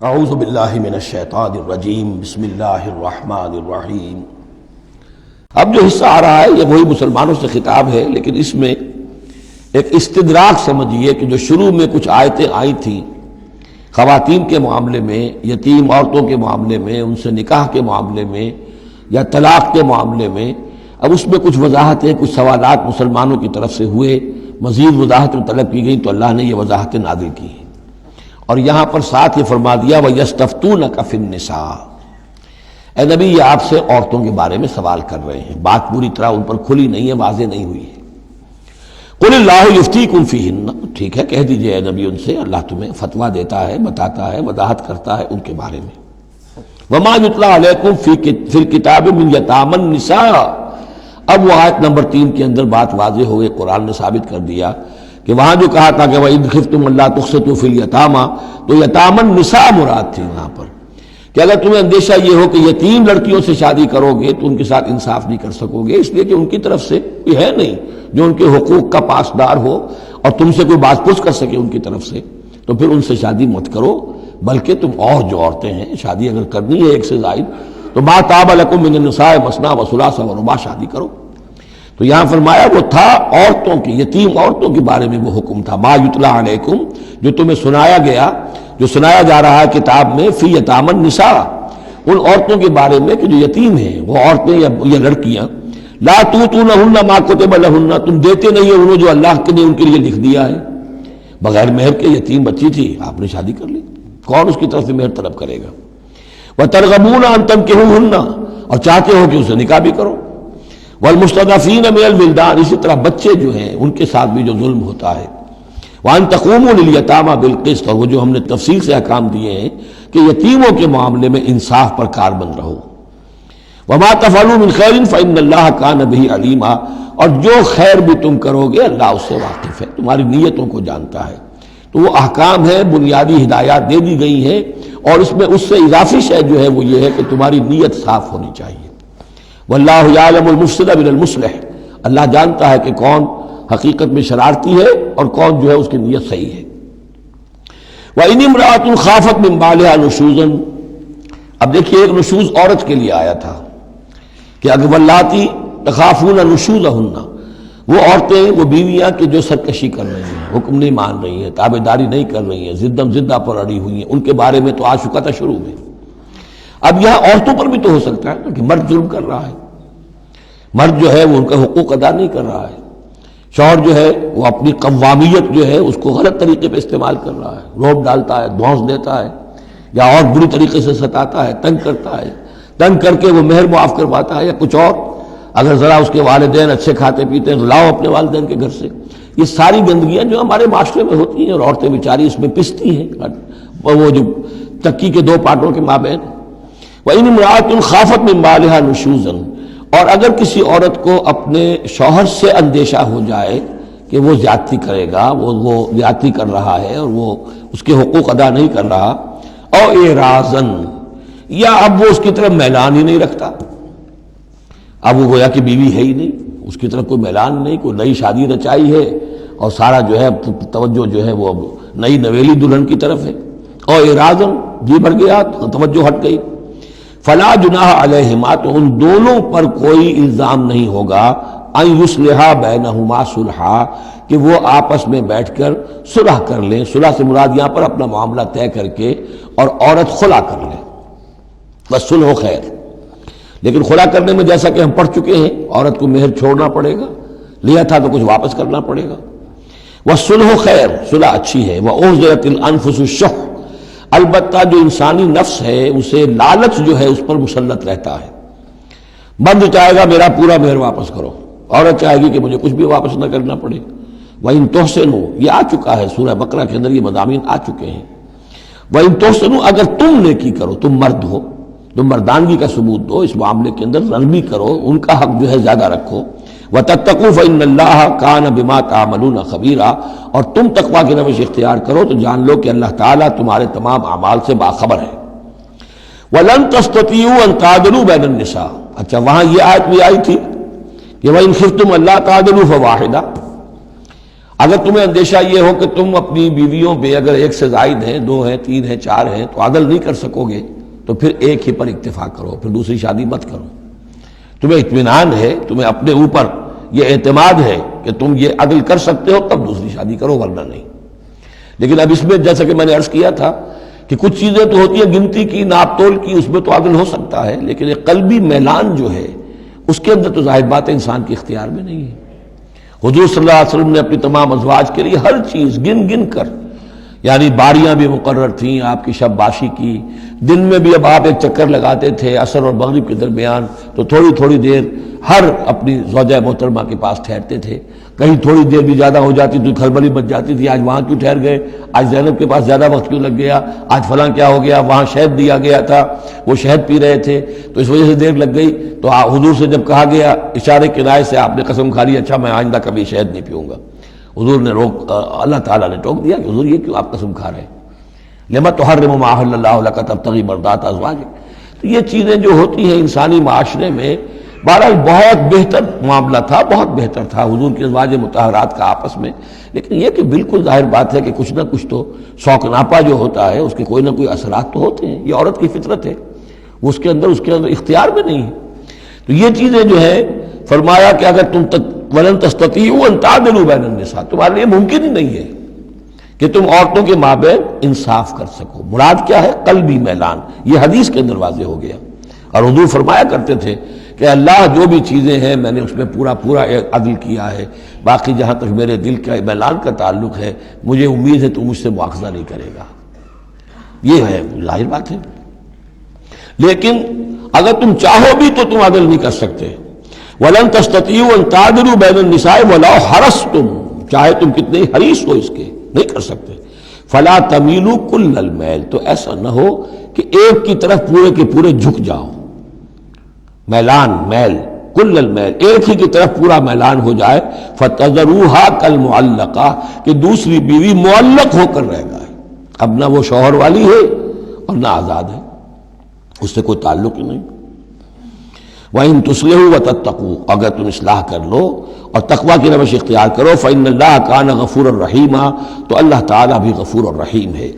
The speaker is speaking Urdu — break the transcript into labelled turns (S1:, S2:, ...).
S1: اعوذ باللہ من الشیطان الرجیم بسم اللہ الرحمن الرحیم۔ اب جو حصہ آ رہا ہے یہ وہی مسلمانوں سے خطاب ہے، لیکن اس میں ایک استدراک سمجھیے کہ جو شروع میں کچھ آیتیں آئی تھیں خواتین کے معاملے میں، یتیم عورتوں کے معاملے میں، ان سے نکاح کے معاملے میں یا طلاق کے معاملے میں، اب اس میں کچھ وضاحتیں، کچھ سوالات مسلمانوں کی طرف سے ہوئے، مزید وضاحتیں طلب کی گئیں تو اللہ نے یہ وضاحتیں نازل کی ہیں۔ اور یہاں پر ساتھ یہ فرما دیا وَيَسْتَفْتُونَكَ فِي النِّسَاءِ، اے نبی یہ آپ سے عورتوں کے بارے میں سوال کر رہے ہیں، بات پوری طرح ان پر کھلی نہیں ہے، واضح نہیں ہوئی ہے۔ قُلِ اللَّهُ يُفْتِيكُمْ فِيهِنَّ، ٹھیک ہے کہہ دیجئے اے نبی ان سے، اللہ تمہیں فتویٰ دیتا ہے، بتاتا ہے، وضاحت کرتا ہے ان کے بارے میں۔ وَمَا يُتْلَىٰ عَلَيْكُمْ فِي الْكِتَابِ مِنْ يَتَامَى النِّسَاءِ، اب وہ آیت نمبر 3 کے اندر بات واضح ہو گئی، قرآن نے ثابت کر دیا کہ وہاں جو کہا تھا کہ وَإِذْ خِفْتُمْ أَلَّا تُقْسِطُوا فِي الْيَتَامَى، تو یتامى النساء مراد تھی وہاں پر، کہ اگر تمہیں اندیشہ یہ ہو کہ یتیم لڑکیوں سے شادی کرو گے تو ان کے ساتھ انصاف نہیں کر سکو گے، اس لیے کہ ان کی طرف سے کوئی ہے نہیں جو ان کے حقوق کا پاسدار ہو اور تم سے کوئی بات پوچھ کر سکے ان کی طرف سے، تو پھر ان سے شادی مت کرو، بلکہ تم اور جو عورتیں ہیں شادی اگر کرنی ہے ایک سے زائد تو مَا طَابَ لَكُم مِّنَ النِّسَاءِ مَثْنَىٰ وَثُلَاثَ وَرُبَاعَ، شادی کرو۔ تو یہاں فرمایا وہ تھا عورتوں کی، یتیم عورتوں کے بارے میں وہ حکم تھا، ما یتلا علیکم، جو تمہیں سنایا گیا، جو سنایا جا رہا ہے کتاب میں، فی یتامى النساء، ان عورتوں کے بارے میں کہ جو یتیم ہیں، وہ عورتیں یا لڑکیاں، لا توتونہن ما کتب لہن، تم دیتے نہیں ہو انہوں جو اللہ نے ان کے لیے لکھ دیا ہے، بغیر مہر کے یتیم بچی تھی آپ نے شادی کر لی، کون اس کی طرف سے مہر طلب کرے گا؟ وترغبون ان تنکحوہن، اور چاہتے ہو کہ اسے نکاح بھی کرو، والمستضعفین من الولدان، اسی طرح بچے جو ہیں ان کے ساتھ بھی جو ظلم ہوتا ہے، وان تقوموا للیتامى بالقسط، اور وہ جو ہم نے تفصیل سے احکام دیے ہیں کہ یتیموں کے معاملے میں انصاف پر کاربند رہو، وما تفعلوا من خیر فإن اللہ کان بہ علیما، اور جو خیر بھی تم کرو گے اللہ اس سے واقف ہے، تمہاری نیتوں کو جانتا ہے۔ تو وہ احکام ہے، بنیادی ہدایات دے دی گئی ہیں، اور اس میں اس سے اضافی شے جو ہے وہ یہ ہے کہ تمہاری نیت صاف ہونی چاہیے۔ واللہ یعلم المفسد من المصلح، اللہ جانتا ہے کہ کون حقیقت میں شرارتی ہے اور کون جو ہے اس کی نیت صحیح ہے۔ وَإِنِ امْرَأَةٌ خَافَتْ مِنْ بَعْلِهَا نُشُوزًا، اب دیکھیے ایک نشوز عورت کے لیے آیا تھا کہ اگر واللاتی تخافون نشوزہن، وہ عورتیں، وہ بیویاں کہ جو سرکشی کر رہی ہیں، حکم نہیں مان رہی ہیں، تابعداری نہیں کر رہی ہیں، زدم زدہ پر اڑی ہوئی ہیں، ان کے بارے میں تو آ چکا تھا شروع میں۔ اب یہاں عورتوں پر بھی تو ہو سکتا ہے کہ مرد ظلم کر رہا ہے، مرد جو ہے وہ ان کا حقوق ادا نہیں کر رہا ہے، شوہر جو ہے وہ اپنی قوامیت جو ہے اس کو غلط طریقے پہ استعمال کر رہا ہے، روب ڈالتا ہے، دھونس دیتا ہے، یا اور بری طریقے سے ستاتا ہے، تنگ کرتا ہے، تنگ کر کے وہ مہر معاف کرواتا ہے، یا کچھ اور، اگر ذرا اس کے والدین اچھے کھاتے پیتے ہیں تو لاؤ اپنے والدین کے گھر سے، یہ ساری گندگیاں جو ہمارے معاشرے میں ہوتی ہیں اور عورتیں بیچاری اس میں پستی ہیں، وہ جو چکی کے دو پارٹوں کے مابین۔ وَإِنِ امْرَأَةٌ خَافَتْ مِنْ بَعْلِهَا نُشُوزًا، اور اگر کسی عورت کو اپنے شوہر سے اندیشہ ہو جائے کہ وہ زیادتی کرے گا، وہ زیادتی کر رہا ہے اور وہ اس کے حقوق ادا نہیں کر رہا، او اعراضاً، یا اب وہ اس کی طرف میلان ہی نہیں رکھتا، اب وہ گویا کہ بیوی ہے ہی نہیں، اس کی طرف کوئی میلان نہیں، کوئی نئی شادی رچائی ہے اور سارا جو ہے توجہ جو ہے وہ نئی نویلی دلہن کی طرف ہے، او اعراضاً، جی بھر گیا، توجہ ہٹ گئی، فلا جناح علیہما، تو ان دونوں پر کوئی الزام نہیں ہوگا، ان یصلحا بینہما صلحا، کہ وہ آپس میں بیٹھ کر صلح کر لیں، صلح سے مراد یہاں پر اپنا معاملہ طے کر کے اور عورت خلا کر لے، بس صلح خیر۔ لیکن خلا کرنے میں جیسا کہ ہم پڑھ چکے ہیں عورت کو مہر چھوڑنا پڑے گا، لیا تھا تو کچھ واپس کرنا پڑے گا، والصلح خیر، صلح اچھی ہے، وأحضرت الانفس الشح، البتہ جو انسانی نفس ہے اسے لالچ جو ہے اس پر مسلط رہتا ہے، مرد چاہے گا میرا پورا مہر واپس کرو، عورت چاہے گی کہ مجھے کچھ بھی واپس نہ کرنا پڑے۔ وَإِن تُحْسِنُوا، یہ آ چکا ہے سورہ بقرہ کے اندر، یہ مضامین آ چکے ہیں، وَإِن تُحْسِنُوا، اگر تم نیکی کرو، تم مرد ہو، تم مردانگی کا ثبوت دو اس معاملے کے اندر، نرمی کرو، ان کا حق جو ہے زیادہ رکھو، وَتَتَّقُوا فَإِنَّ اللَّهَ كَانَ بِمَا تَعْمَلُونَ خَبِيرًا، اور تم تقویٰ کی روش اختیار کرو تو جان لو کہ اللہ تعالیٰ تمہارے تمام اعمال سے باخبر ہے۔ وَلَن تَسْتَطِيعُوا أَن تَعْدِلُوا بَيْنَ النِّسَاءِ، اچھا وہاں یہ آیت بھی آئی تھی کہ وَإِن خِفْتُمْ أَلَّا تَعْدِلُوا فَوَاحِدَةً، اگر تمہیں اندیشہ یہ ہو کہ تم اپنی بیویوں پہ اگر ایک سے زائد ہیں، 2 ہیں، 3 ہیں، 4 ہیں، تو عدل نہیں کر سکو گے، تو پھر ایک ہی پر اکتفا کرو، پھر دوسری شادی مت کرو۔ تمہیں اطمینان ہے، تمہیں اپنے اوپر یہ اعتماد ہے کہ تم یہ عدل کر سکتے ہو، تب دوسری شادی کرو، ورنہ نہیں۔ لیکن اب اس میں جیسا کہ میں نے عرض کیا تھا کہ کچھ چیزیں تو ہوتی ہیں گنتی کی، ناپ تول کی، اس میں تو عدل ہو سکتا ہے، لیکن ایک قلبی میلان جو ہے اس کے اندر تو ظاہر بات ہے انسان کے اختیار میں نہیں ہے۔ حضور صلی اللہ علیہ وسلم نے اپنی تمام ازواج کے لیے ہر چیز گن گن کر، یعنی باریاں بھی مقرر تھیں آپ کی شب باشی کی، دن میں بھی اب آپ ایک چکر لگاتے تھے عصر اور مغرب کے درمیان، تو تھوڑی تھوڑی دیر ہر اپنی زوجہ محترمہ کے پاس ٹھہرتے تھے، کہیں تھوڑی دیر بھی زیادہ ہو جاتی تو کھلبلی مچ جاتی تھی، آج وہاں کیوں ٹھہر گئے، آج زینب کے پاس زیادہ وقت کیوں لگ گیا، آج فلاں کیا ہو گیا، وہاں شہد دیا گیا تھا وہ شہد پی رہے تھے تو اس وجہ سے دیر لگ گئی۔ تو حضور سے جب کہا گیا اشارے کنائے سے آپ نے قسم کھا لی اچھا میں آئندہ کبھی شہد نہیں پیوں گا، حضور نے اللہ تعالیٰ نے ٹوک دیا کہ حضور یہ کیوں آپ قسم کھا رہے ہیں، لما تحرم ما احل اللہ لک تبتغی مرضات ازواجک۔ تو یہ چیزیں جو ہوتی ہیں انسانی معاشرے میں، بہرحال بہت بہتر معاملہ تھا، بہت بہتر تھا حضور کی ازواج مطہرات کا آپس میں، لیکن یہ کہ بالکل ظاہر بات ہے کہ کچھ نہ کچھ تو شوق جو ہوتا ہے اس کے کوئی نہ کوئی اثرات تو ہوتے ہیں، یہ عورت کی فطرت ہے، وہ اس کے اندر اختیار میں نہیں ہے۔ تو یہ چیزیں جو ہے فرمایا کہ اگر تم ولن تستطیعوا ان تعدلوا بین النساء، تمہارے لیے ممکن ہی نہیں ہے کہ تم عورتوں کے مابین انصاف کر سکو۔ مراد کیا ہے؟ قلبی میلان، یہ حدیث کے اندر واضح ہو گیا۔ اور حضور فرمایا کرتے تھے کہ اللہ جو بھی چیزیں ہیں میں نے اس میں پورا عدل کیا ہے، باقی جہاں تک میرے دل کا میلان کا تعلق ہے مجھے امید ہے تو مجھ سے مواخذہ نہیں کرے گا، یہ ہے ظاہر بات ہے۔ لیکن اگر تم چاہو بھی تو تم عدل نہیں کر سکتے۔ وَلَن تَسْتَطِيعُوا أَن تَعْدِلُوا بَيْنَ النِّسَاءِ وَلَوْ حَرَصْتُمْ، چاہے تم کتنے حریص ہو اس کے نہیں کر سکتے۔ فَلَا تَمِيلُوا كُلَّ الْمَيْلِ، تو ایسا نہ ہو کہ ایک کی طرف پورے کے پورے جھک جاؤ، میلان میل، کل المیل، ایک ہی کی طرف پورا میلان ہو جائے، فَتَذَرُوهَا كَالْمُعَلَّقَةِ، کہ دوسری بیوی معلق ہو کر رہ گئے، اب نہ وہ شوہر والی ہے اور نہ آزاد ہے، اس سے کوئی تعلق ہی نہیں۔ وَإِن تُصْلِحُوا وَتَتَّقُوا، اگر تم اصلاح کر لو اور تقوی کی روش اختیار کرو، فَإِنَّ اللَّهَ كَانَ غَفُورًا رَحِيمًا، تو اللہ تعالیٰ بھی غفور اور رحیم ہے۔